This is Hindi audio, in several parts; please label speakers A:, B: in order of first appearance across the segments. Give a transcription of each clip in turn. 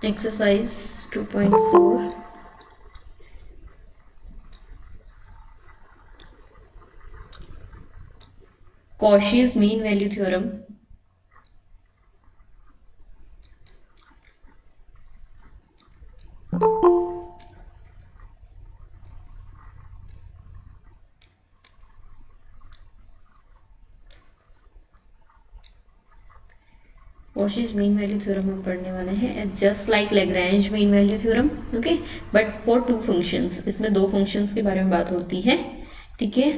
A: Exercise 2.4. Cauchy's mean value theorem. Cauchy's mean value theorem हम पढ़ने वाले हैं. Just like Lagrange mean value theorem, okay? But for two functions. इसमें दो functions के बारे में बात होती है, ठीक है?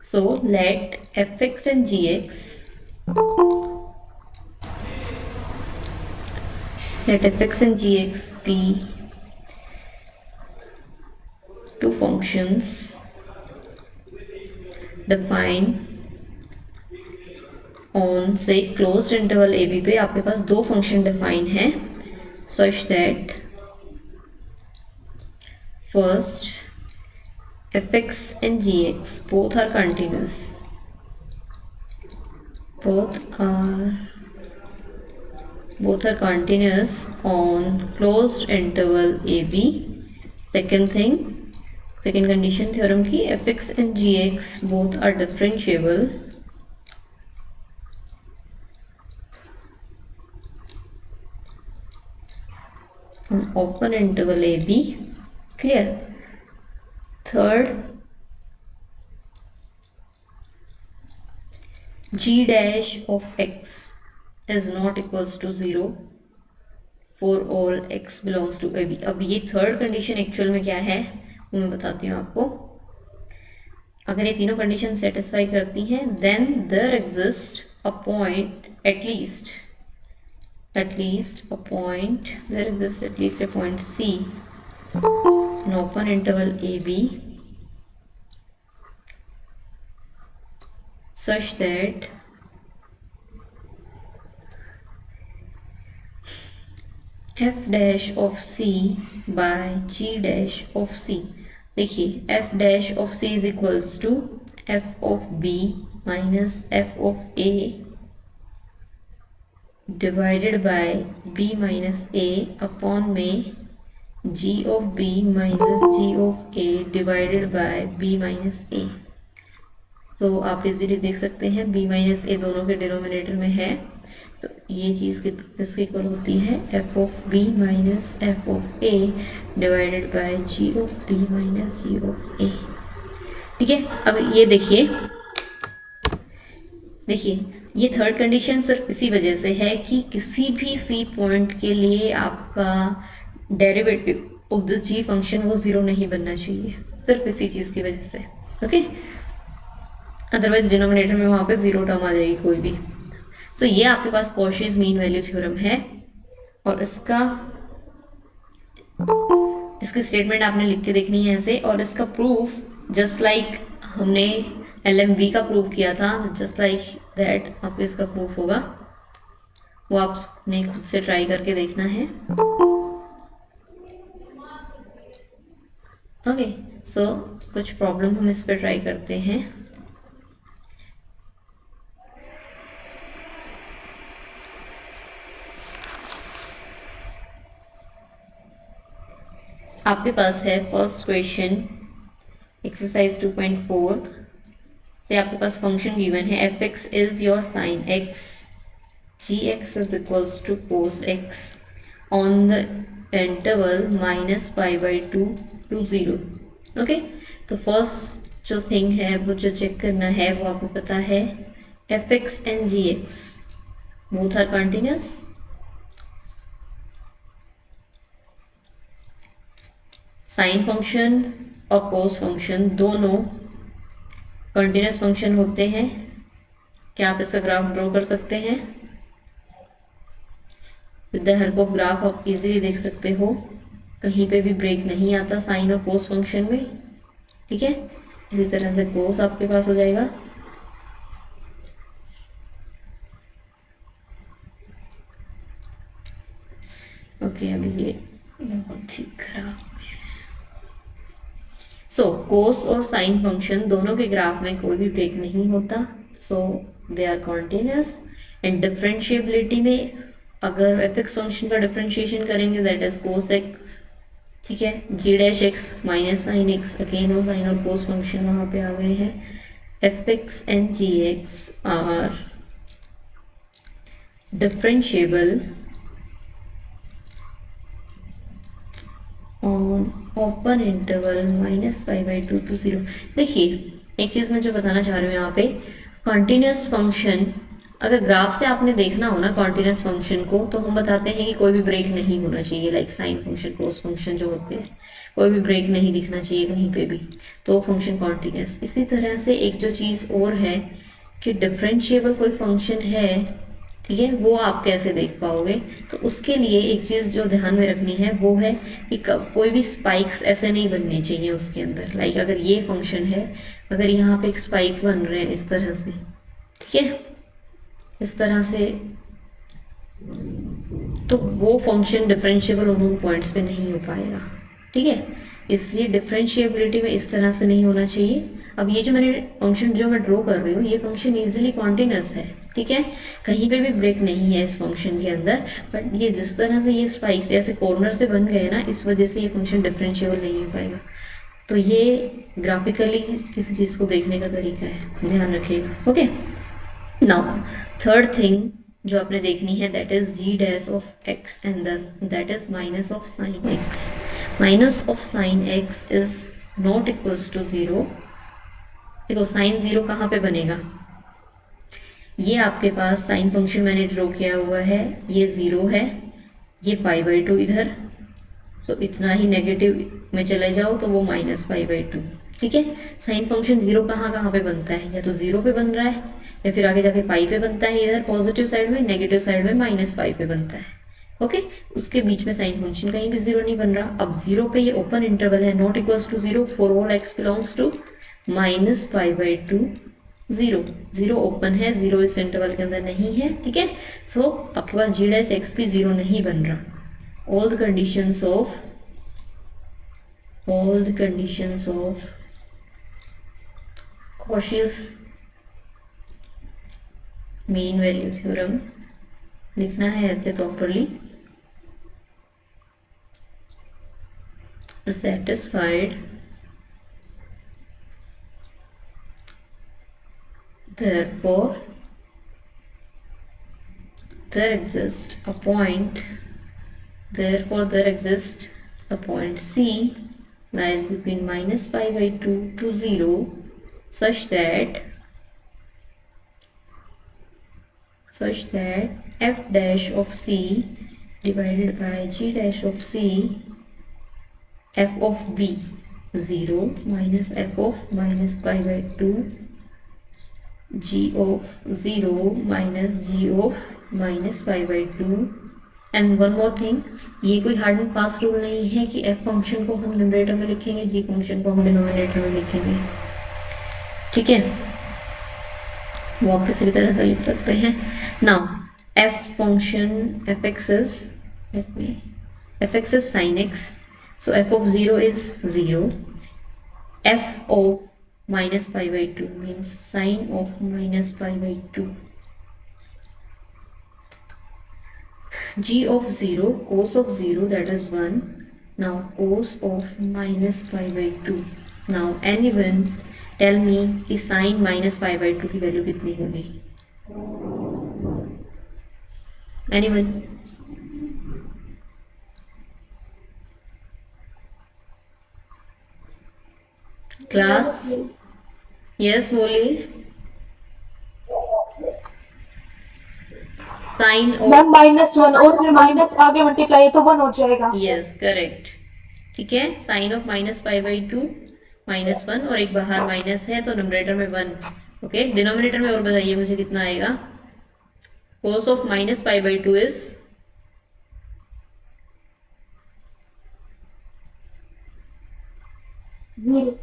A: So let fx and gx, let fx and gx be two functions defined on से क्लोज्ड इंटरवल ए बी पे आपके पास दो फंक्शन डिफाइन है such that first f x and ji x both are continuous, both are continuous on closed interval AB. Second condition theorem की fx and gx both are differentiable on open interval AB. Clear? Third, g dash of x is not equals to 0 for all x belongs to AB. अब ये थर्ड कंडीशन एक्चुअल में क्या है वो मैं बताती हूँ आपको. अगर ये तीनों कंडीशन सेटिस्फाई करती हैं then there exist a point at least a point, there exists at least a point C in open interval AB such that f dash of C by g dash of C. देखिए f dash of C is equals to f of B minus f of A divided by b minus a upon में g of b minus g of a divided by b minus a. So आप इजीली देख सकते हैं b minus a दोनों के डिनोमिनेटर में है. So ये चीज़ किसके इक्वल होती है f of b minus f of a divided by g of b minus g of a. ठीक है. अब ये देखिए ये थर्ड कंडीशन सिर्फ इसी वजह से है कि किसी भी सी पॉइंट के लिए आपका derivative of this g function वो जीरो नहीं बनना चाहिए, सिर्फ इसी चीज़ की वजह से. ओके, अदरवाइज डिनोमिनेटर में वहाँ पे जीरो टर्म आ जाएगी कोई भी. सो ये आपके पास कॉशीज मीन वैल्यू थ्योरम है और इसकी स्टेटमेंट आपने लिख के देखनी है ऐसे. और इसका प्रूफ जस्ट लाइक हमने LMV का प्रूफ किया था, जस्ट लाइक दैट आपको इसका प्रूफ होगा, वो आपने खुद से ट्राई करके देखना है. ओके, सो कुछ प्रॉब्लम हम इस पर ट्राई करते हैं. आपके पास है फर्स्ट क्वेश्चन एक्सरसाइज 2.4 से आपके पास फंक्शन गिवन है F X is your sine X, G X is equals to cos X on the interval -π/2 to 0. Okay, तो फर्स्ट जो थिंग है वो जो चेक करना है वो आपको पता है F x and ji x both are continuous. Sine function और कोस फंक्शन दोनों कंटिन्यूस फंक्शन होते हैं. क्या आप इसका ग्राफ ड्रॉ कर सकते हैं? With the help of graph आप इजीली देख सकते हो, कहीं पे भी ब्रेक नहीं आता साइन और कोस फंक्शन में. ठीक है, इसी तरह से कोस आपके पास हो जाएगा. ओके, अभी ये बहुत ही खराब है. सो कोस और साइन फंक्शन दोनों के ग्राफ में कोई भी ब्रेक नहीं होता, so they are continuous. And differentiability में अगर एफ एक्स फंक्शन का डिफ्रेंशिएशन करेंगे दैट इज कोस एक्स, ठीक है, G dash X minus sine X, again वो साइन और कोस फंक्शन वहाँ पे आ गए हैं। F x and ji X are differentiable on open interval minus pi by two to zero. देखिए एक चीज़ मैं जो बताना चाह रही हूँ यहाँ पे, कॉन्टिन्यूस फंक्शन अगर ग्राफ से आपने देखना हो ना कॉन्टिन्यूस फंक्शन को, तो हम बताते हैं कि कोई भी ब्रेक नहीं होना चाहिए, लाइक साइन फंक्शन कोस फंक्शन जो होते हैं, कोई भी ब्रेक नहीं दिखना चाहिए कहीं पे भी, तो फंक्शन कॉन्टिन्यूस। इसी तरह से एक जो चीज़ और है कि डिफरेंशिएबल कोई फंक्शन है, ठीक है, वो आप कैसे देख पाओगे, तो उसके लिए एक चीज़ जो ध्यान में रखनी है वो है कि कोई भी स्पाइक्स ऐसे नहीं बनने चाहिए उसके अंदर। लाइक अगर ये फंक्शन है, अगर यहाँ पे एक स्पाइक बन रहे हैं इस तरह से, ठीक है, इस तरह से, तो वो फंक्शन डिफरेंशिएबल उन पॉइंट्स पे नहीं हो पाएगा, ठीक है। इसलिए डिफरेंशिएबिलिटी में इस तरह से नहीं होना चाहिए। अब ये जो मैंने फंक्शन जो मैं ड्रॉ कर रही हूँ, ये फंक्शन इजीली कॉन्टिन्यूस है, ठीक है, कहीं पे भी ब्रेक नहीं है इस फंक्शन के अंदर, बट ये जिस तरह से ये स्पाइक्स ऐसे कॉर्नर से बन गए ना, इस वजह से ये फंक्शन डिफरेंशिएबल नहीं हो पाएगा। तो ये ग्राफिकली किसी चीज़ को देखने का तरीका है, ध्यान रखिएगा। ओके, नाउ थर्ड थिंग जो आपने देखनी है that is g dash of x and that is minus of sine x. Minus of sine x is not equals to zero. देखो साइन जीरो कहाँ पे बनेगा, ये आपके पास साइन फंक्शन मैंने ड्रॉ किया हुआ है, ये जीरो है, ये पाई बाई टू इधर, सो इतना ही नेगेटिव में चले जाओ तो वो माइनस पाई बाई टू, ठीक है। साइन फंक्शन जीरो कहाँ कहाँ पे बनता है, या तो जीरो पे बन रहा है या फिर आगे जाके पाई पे बनता है, इधर पॉजिटिव साइड में, नेगेटिव साइड में माइनस पाई पे बनता है, ओके। उसके बीच में साइन फंक्शन कहीं भी जीरो नहीं बन रहा। अब जीरो पे ये ओपन इंटरवल है, not equals to zero for all x belongs to minus pi by two zero. Zero open है, जीरो इस इंटरवल के अंदर नहीं है, ठीक है। सो आपके पास जी डैश एक्स भी जीरो नहीं बन रहा। All the conditions of Cauchy's mean value theorem लिखना है ऐसे properly, satisfied, therefore there exists a point C lies between minus pi by 2 to 0 such that f dash of C divided by g dash of C, f of B 0 minus f of minus pi by 2 g of 0 minus g of minus pi by 2। And one more thing, ये कोई हार्ड एंड फास्ट रूल नहीं है कि एफ फंक्शन को हम न्यूमरेटर में लिखेंगे, जी फंक्शन को हम डिनोमिनेटर में लिखेंगे, ठीक है, वो आप किसी भी तरह से लिख सकते हैं। Now F function F X is sine x, so F of zero is zero, F of minus pi by two means sign of minus pi by to, g of 0 cos of 0 that is 1, now cos of minus pi by 2। now anyone tell me कि sin minus pi by 2 की वैल्यू कितनी होगी, anyone? क्लास यस बोलिए। साइन
B: मैम -1 और फिर माइनस आगे मल्टीप्लाई तो 1 हो जाएगा।
A: यस करेक्ट, ठीक है, sine of minus pi by two -1 और एक बाहर माइनस है तो न्यूमरेटर में 1, ओके। डिनोमिनेटर में और बताइए मुझे कितना आएगा, cos of minus pi by two is
B: zero.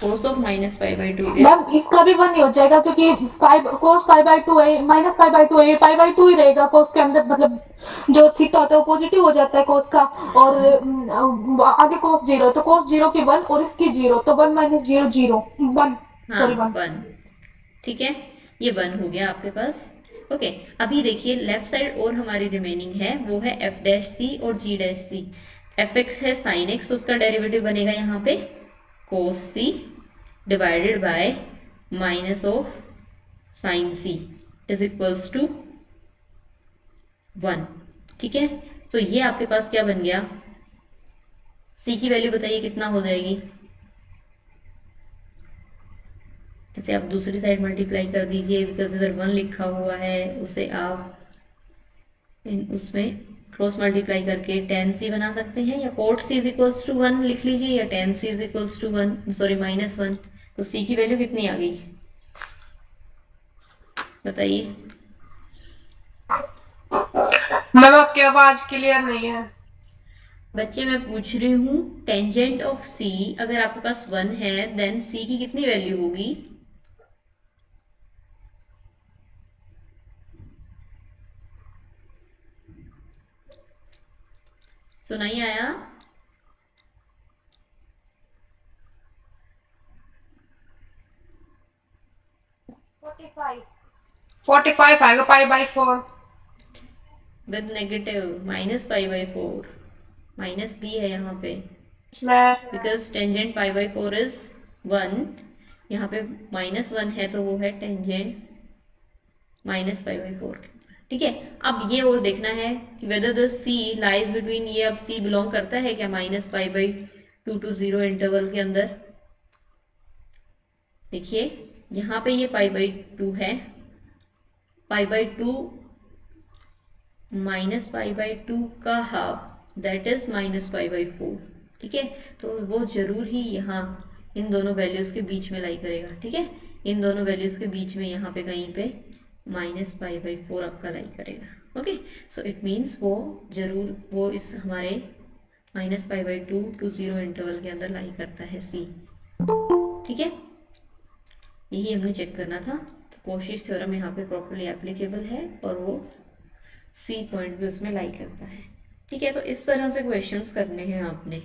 A: Cos of minus pi by to
B: ma'am इसका भी 1 ही हो जाएगा क्योंकि 5 cos पाई बाई 2 है, माइनस पाई बाई 2 है, पाई बाई 2 ही रहेगा cos के अंदर, मतलब जो थीटा होता है वो पॉजिटिव हो जाता है cos का, और आगे cos 0 तो cos 0 की 1 और इसकी 0 तो 1 माइनस 0 0 1,
A: हाँ
B: सॉरी 1।
A: 1, ठीक है, ये 1 हो गया आपके पास। ओके, अभी देखिए लेफ्ट साइड और हमारी रिमेनिंग है वो है एफ डैश सी और G dash C. F X है साइन एक्स, उसका डेरिवेटिव बनेगा यहाँ पे cos C divided by minus of sine C is equals to 1। ठीक है, तो ये आपके पास क्या बन गया, सी की वैल्यू बताइए कितना हो जाएगी। इसे आप दूसरी साइड मल्टीप्लाई कर दीजिए, बिकॉज इधर 1 लिखा हुआ है, उसे आप उसमें क्रॉस मल्टीप्लाई करके tan c बना सकते हैं, या cot c is equals to 1 लिख लीजिए, या tan c is equals to 1 sorry -1। तो c की वैल्यू कितनी आ गई बताइए।
C: मैम आपकी आवाज क्लियर नहीं है।
A: बच्चे मैं पूछ रही हूँ टेंजेंट ऑफ c अगर आपके पास 1 है देन c की कितनी वैल्यू होगी। सुनाई आया?
C: 45 आएगा π/4
A: विद नेगेटिव -π/4 माइनस b है यहाँ पे
C: इसमें।
A: बिकॉज टेंजेंट π/4 इज 1, यहाँ पे -1 है तो वो है टेंजेंट -π/4। ठीक है, अब ये और देखना है कि whether the c lies between, ये अब c बिलोंग करता है क्या -π/2 to 0 इंटरवल के अंदर। देखिए यहाँ पे ये π/2 है, π/2 -π/2 का हाफ दैट इज -π/4। ठीक है, तो वो जरूर ही यहाँ इन दोनों वैल्यूज के बीच में लाई करेगा। ठीक है, इन दोनों वैल्यूज के बीच में यहाँ पे कहीं पे -π/4 आपका लाई करेगा। ओके, सो इट मीन्स वो जरूर वो इस हमारे -π/2 to 0 इंटरवल के अंदर लाई करता है सी। ठीक है, यही हमने चेक करना था। तो कोशिश थ्योरम यहाँ पे प्रॉपरली एप्लीकेबल है और वो सी पॉइंट भी उसमें लाई करता है। ठीक है, तो इस तरह से क्वेश्चंस करने हैं आपने।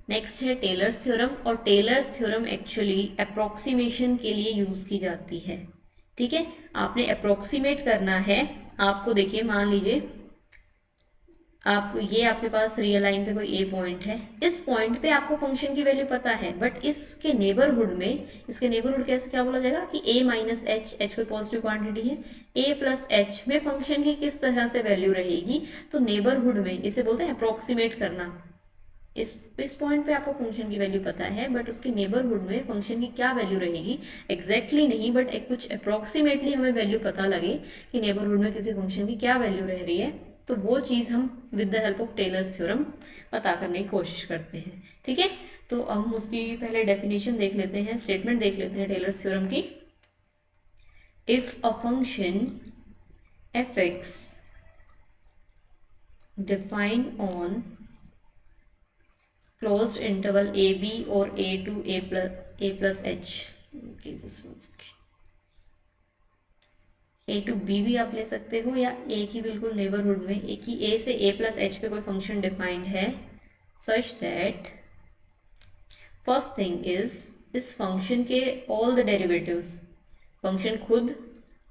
A: नेक्स्ट है टेलर्स थ्योरम, और टेलर्स थ्योरम एक्चुअली अप्रोक्सीमेशन के लिए यूज की जाती है। ठीक है, आपने अप्रोक्सीमेट करना है। आपको देखिए मान लीजिए आप ये आपके पास रियल लाइन पे कोई ए पॉइंट है, इस पॉइंट पे आपको फंक्शन की वैल्यू पता है, बट इसके नेबरहुड में, इसके नेबरहुड कैसे क्या बोला जाएगा कि a माइनस एच, एच कोई पॉजिटिव क्वांटिटी है, a प्लस एच में फंक्शन की किस तरह से वैल्यू रहेगी। तो नेबरहुड में इसे बोलते हैं अप्रोक्सीमेट करना। इस पॉइंट पे आपको फंक्शन की वैल्यू पता है, बट उसके नेबरहुड में फंक्शन की क्या वैल्यू रहेगी एग्जैक्टली नहीं, बट एक कुछ अप्रोक्सीमेटली हमें वैल्यू पता लगे कि नेबरहुड में किसी फंक्शन की क्या वैल्यू रह रही है, तो वो चीज़ हम with the help of Taylor's theorem पता करने की कोशिश करते हैं। ठीक है, तो हम उसकी पहले डेफिनेशन देख लेते हैं, स्टेटमेंट देख लेते हैं टेलर्स थ्योरम की। If a function F x define on closed interval a b or a to a plus h, okay, just one second, a to b भी आप ले सकते हो, या a की बिल्कुल नेबरहुड में a की a से a प्लस h पे कोई फंक्शन डिफाइंड है, such that first thing is इस फंक्शन के ऑल द डेरिवेटिव्स, फंक्शन खुद,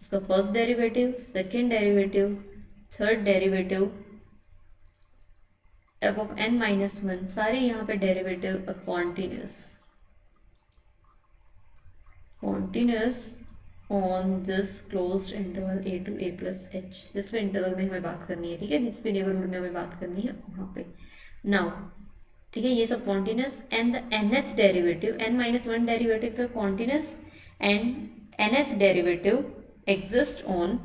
A: उसका first derivative, second derivative, third derivative, f of n-1 सारे यहाँ पे derivative continuous on this closed interval a to a plus h, जिस पे इंटरवल में हमें बात करनी है। ठीक है, जिस पे नेबरहुड में हमें बात करनी है वहाँ पे नाउ। ठीक है, ये सब continuous, and the nth derivative, n-1 derivative तो continuous, and nth derivative exist on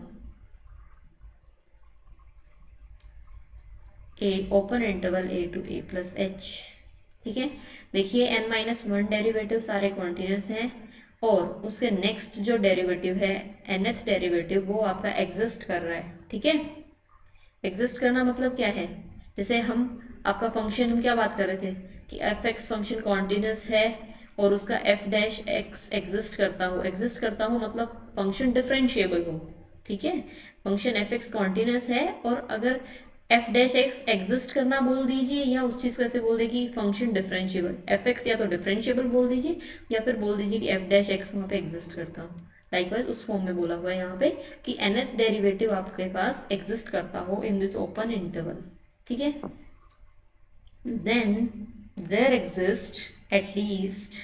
A: a open interval a to a plus h। ठीक है, देखिए n-1 डेरिवेटिव सारे कॉन्टिन्यूस हैं, और उसके नेक्स्ट जो डेरिवेटिव है nth डेरिवेटिव वो आपका एग्जिस्ट कर रहा है। ठीक है, एग्जिस्ट करना मतलब क्या है, जैसे हम आपका फंक्शन, हम क्या बात कर रहे थे कि एफ एक्स फंक्शन कॉन्टिन्यूस है और उसका एफ डैश एक्स एग्जिस्ट करता हो मतलब फंक्शन डिफरेंशिएबल हो। ठीक है, फंक्शन एफ एक्स कॉन्टिन्यूस है, और अगर एफ डैश एक्स एग्जिस्ट करना बोल दीजिए, या उस चीज़ को ऐसे बोल दे कि फंक्शन डिफरेंशिएबल, एफ एक्स या तो डिफरेंशिएबल बोल दीजिए, या फिर बोल दीजिए कि एफ डैश एक्स वहाँ पे एग्जिस्ट करता हो। लाइकवाइज उस फॉर्म में बोला हुआ है यहाँ पे कि nth डेरिवेटिव आपके पास एग्जिस्ट करता हो इन दिस ओपन इंटरवल, ठीक है। Then there exist at least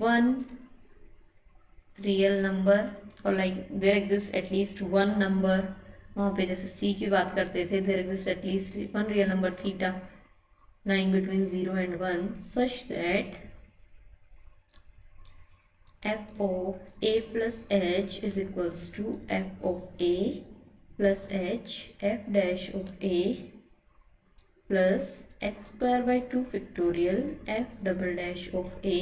A: one real number, और like there exist at least one number, वहाँ पे जैसे c की बात करते थे, there exist at least one real number theta lying between 0 and 1 such that f of a plus h is equals to f of a plus h f dash of a plus x square by 2 factorial f double dash of a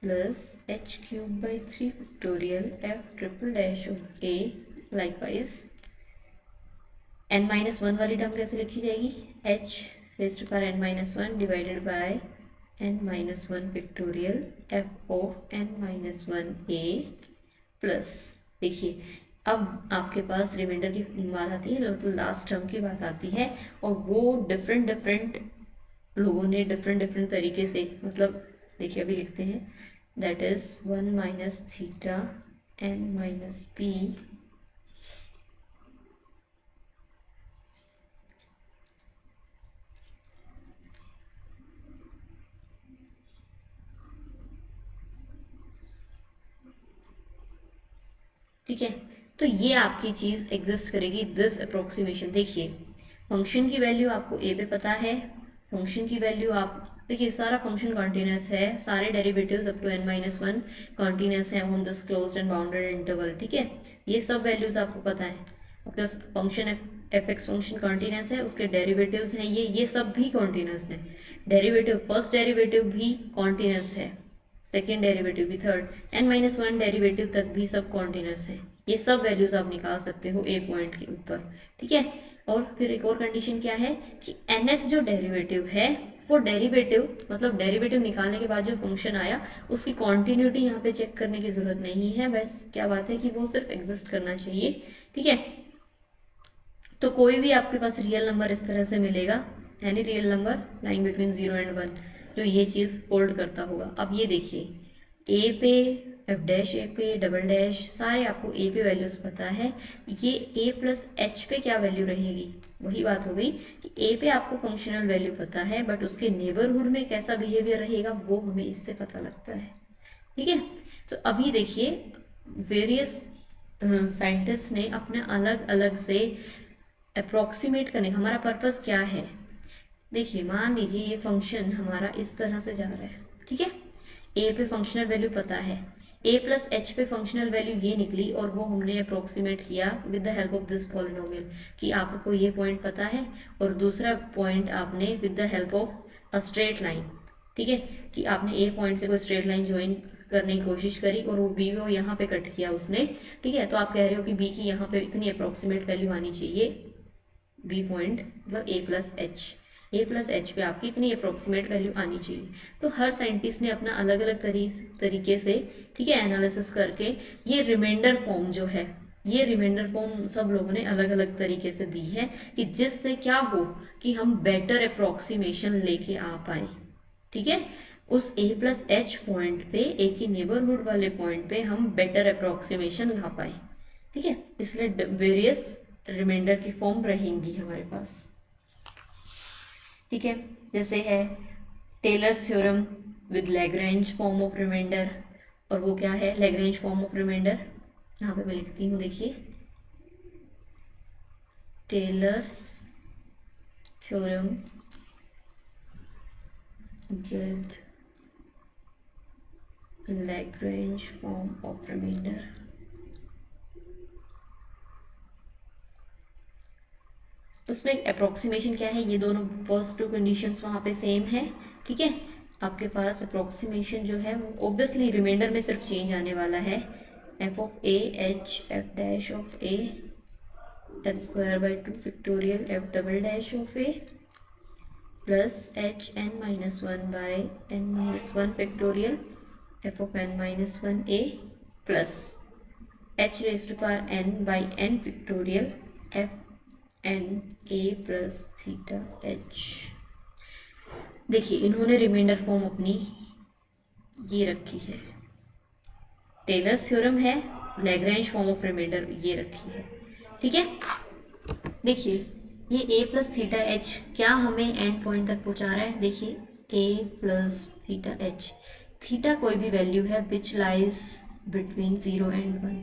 A: plus h cube by 3 factorial f triple dash of a, likewise n minus 1 वाली टर्म कैसे लिखी जाएगी, h raised to power n minus 1 divided by n minus 1 factorial f of n minus 1 a plus, देखिए अब आपके पास रिमाइंडर की बात आती है, तो लास्ट टर्म की बात आती है, और वो डिफरेंट लोगों ने डिफरेंट तरीके से, मतलब देखिए अभी लिखते हैं, that is 1 minus theta n minus p ठीक है। तो ये आपकी चीज़ एग्जिस्ट करेगी, दिस अप्रोक्सीमेशन। देखिए फंक्शन की वैल्यू आपको ए पे पता है, फंक्शन की वैल्यू आप देखिए, सारा फंक्शन कॉन्टिन्यूस है, सारे derivatives up to n minus one continuous है on this closed and bounded interval, ठीक है। ये सब वैल्यूज आपको पता है, आपके function F X function continuous है, उसके डेरिवेटिव्स हैं ये सब भी कॉन्टिन्यूस है, डेरिवेटिव फर्स्ट डेरिवेटिव भी कॉन्टिन्यूस है, सेकेंड डेरिवेटिव भी, third n minus one derivative तक भी सब कॉन्टिन्यूस है। ये सब वैल्यूज आप निकाल सकते हो ए पॉइंट के ऊपर, ठीक है। और फिर एक और कंडीशन क्या है कि nth जो डेरिवेटिव है वो डेरिवेटिव, मतलब डेरिवेटिव निकालने के बाद जो फंक्शन आया उसकी कॉन्टिन्यूटी यहाँ पे चेक करने की जरूरत नहीं है, बस क्या बात है कि वो सिर्फ एग्जिस्ट करना चाहिए, ठीक है। तो कोई भी आपके पास रियल नंबर इस तरह से मिलेगा, any real number lying between 0 and 1 जो ये चीज़ होल्ड करता होगा। अब ये देखिए ए पे एफ डैश, ए पे डबल डैश, सारे आपको ए पे वैल्यूज पता है, ये ए प्लस एच पे क्या वैल्यू रहेगी, वही बात हो गई कि ए पे आपको फंक्शनल वैल्यू पता है, बट उसके नेबरहुड में कैसा बिहेवियर रहेगा वो हमें इससे पता लगता है, ठीक है। तो अभी देखिए वेरियस साइंटिस्ट ने अपने अलग अलग से अप्रोक्सीमेट करने, हमारा पर्पस क्या है, देखिए मान लीजिए ये फंक्शन हमारा इस तरह से जा रहा है, ठीक है। ए पे फंक्शनल वैल्यू पता है, ए प्लस एच पे फंक्शनल वैल्यू ये निकली, और वो हमने अप्रोक्सीमेट किया with the help of this polynomial कि आपको ये पॉइंट पता है, और दूसरा पॉइंट आपने with the help of a straight line, ठीक है, कि आपने ए पॉइंट से कोई स्ट्रेट लाइन ज्वाइन करने की कोशिश करी और वो बी वो यहाँ पे कट किया उसने, ठीक है। तो आप कह रहे हो कि बी की यहाँ पे इतनी अप्रोक्सीमेट वैल्यू आनी चाहिए, बी पॉइंट मतलब ए प्लस एच पे आपकी इतनी अप्रोक्सीमेट वैल्यू आनी चाहिए। तो हर साइंटिस्ट ने अपना अलग अलग तरीके से, ठीक है, एनालिसिस करके ये रिमाइंडर फॉर्म जो है, ये रिमाइंडर फॉर्म सब लोगों ने अलग अलग तरीके से दी है कि जिससे क्या हो कि हम बेटर अप्रोक्सीमेशन लेके आ पाए, ठीक है। उस ए प्लस एच पॉइंट पे, ए की नेबरहुड वाले पॉइंट पे हम बेटर अप्रोक्सीमेशन ला पाए, ठीक है। इसलिए वेरियस रिमाइंडर की फॉर्म रहेंगी हमारे पास, ठीक है। जैसे है Taylor's theorem with Lagrange form of remainder, और वो क्या है लैग्रेंज फॉर्म ऑफ रिमाइंडर, यहाँ पे मैं लिखती हूँ, देखिए Taylor's theorem with Lagrange form of remainder. उसमें अप्रोक्सीमेशन क्या है, ये दोनों फर्स्ट टू कंडीशंस वहाँ पे सेम है, ठीक है। आपके पास अप्रोक्सीमेशन जो है वो ऑब्वियसली रिमाइंडर में सिर्फ चेंज आने वाला है, f of a h f dash of a h square by 2 factorial f double dash of a plus h n minus one by n minus one factorial f of n minus one a plus h raise to power n by n factorial f n a plus theta h. देखिए इन्होंने रिमाइंडर फॉर्म अपनी ये रखी है, टेलर्स थ्योरम है, लैग्रेंज फॉर्म ऑफ रिमाइंडर ये रखी है। ठीक है, देखिए ये a प्लस थीटा एच क्या हमें एंड पॉइंट तक पहुंचा रहा है। देखिए a plus theta H, theta कोई भी वैल्यू है विच लाइज बिटवीन 0 एंड 1,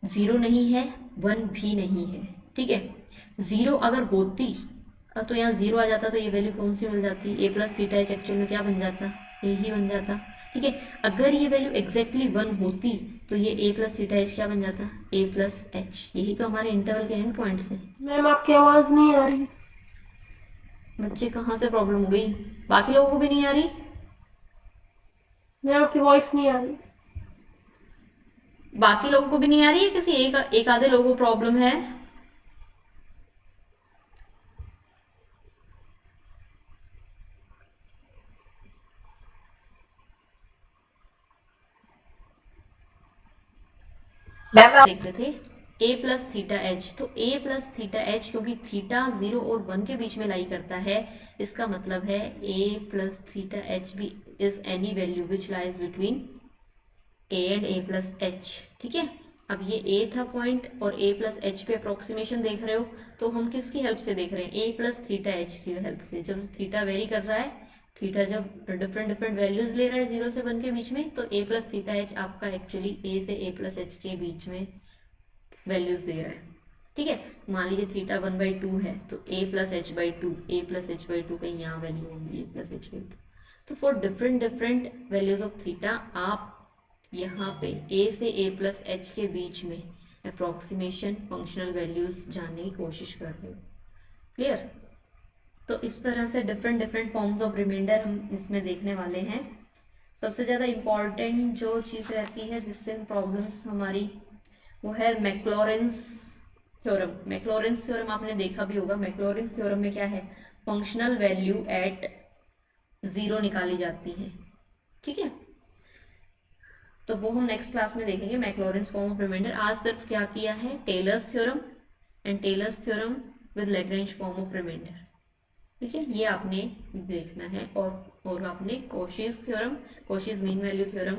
A: 0 नहीं है 1 भी नहीं है। ठीक है, 0 अगर होती तो यहाँ 0 आ जाता तो ये वैल्यू कौन सी मिल जाती, a plus theta H actual में क्या बन जाता, a ही बन जाता। ठीक है, अगर ये वैल्यू एग्जैक्टली 1 होती तो ये a प्लस थीटा एच क्या बन जाता, a प्लस एच। यही तो हमारे इंटरवल के एंड पॉइंट्स हैं।
C: मैम आपकी आवाज नहीं आ रही।
A: बच्चे कहाँ से प्रॉब्लम हो गई, बाकी लोगों को भी नहीं आ रही?
C: मैम आपकी वॉइस नहीं आ रही।
A: बाकी लोगों को भी नहीं आ रही है, किसी एक आधे लोगों को प्रॉब्लम है? देख रहे थे a प्लस थीटा एच, तो a प्लस थीटा एच क्योंकि थीटा 0 और 1 के बीच में लाई करता है, इसका मतलब है a प्लस थीटा एच भी is any value which lies between a and a plus H. ठीक है, अब ये a था पॉइंट और a प्लस एच पे अप्रोक्सीमेशन देख रहे हो, तो हम किसकी हेल्प से देख रहे हैं, a प्लस थीटा एच की हेल्प से। जब थीटा वेरी कर रहा है, थीटा जब डिफरेंट डिफरेंट वैल्यूज ले रहा है 0 से 1 के बीच में, तो a प्लस थीटा एच आपका एक्चुअली a से a प्लस एच के बीच में वैल्यूज दे रहा है। ठीक है, मान लीजिए थीटा 1/2 है तो a plus H by two, A plus H by two कहीं यहाँ वैल्यू होगी a plus H by two. तो for different different values of theta आप यहाँ पे a से a प्लस एच के बीच में अप्रोक्सीमेशन फंक्शनल वैल्यूज जानने की कोशिश कर रहे हो। क्लियर? तो इस तरह से different different forms of remainder हम इसमें देखने वाले हैं। सबसे ज़्यादा इम्पॉर्टेंट जो चीज़ रहती है जिससे प्रॉब्लम्स हमारी, वो है मैक्लॉरेंस थ्योरम। मैक्लॉरेंस थ्योरम आपने देखा भी होगा। मैक्लॉरेंस थ्योरम में क्या है, फंक्शनल वैल्यू एट 0 निकाली जाती है। ठीक है, तो वो हम नेक्स्ट क्लास में देखेंगे, मैक्लॉरेंस फॉर्म ऑफ रिमाइंडर। आज सिर्फ क्या किया है, Taylor's theorem and Taylor's theorem with Lagrange form of remainder. ठीक है, ये आपने देखना है, और आपने Cauchy's theorem, Cauchy's mean value theorem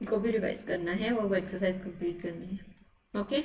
A: को भी रिवाइज करना है और वो एक्सरसाइज कंप्लीट करनी है। ओके।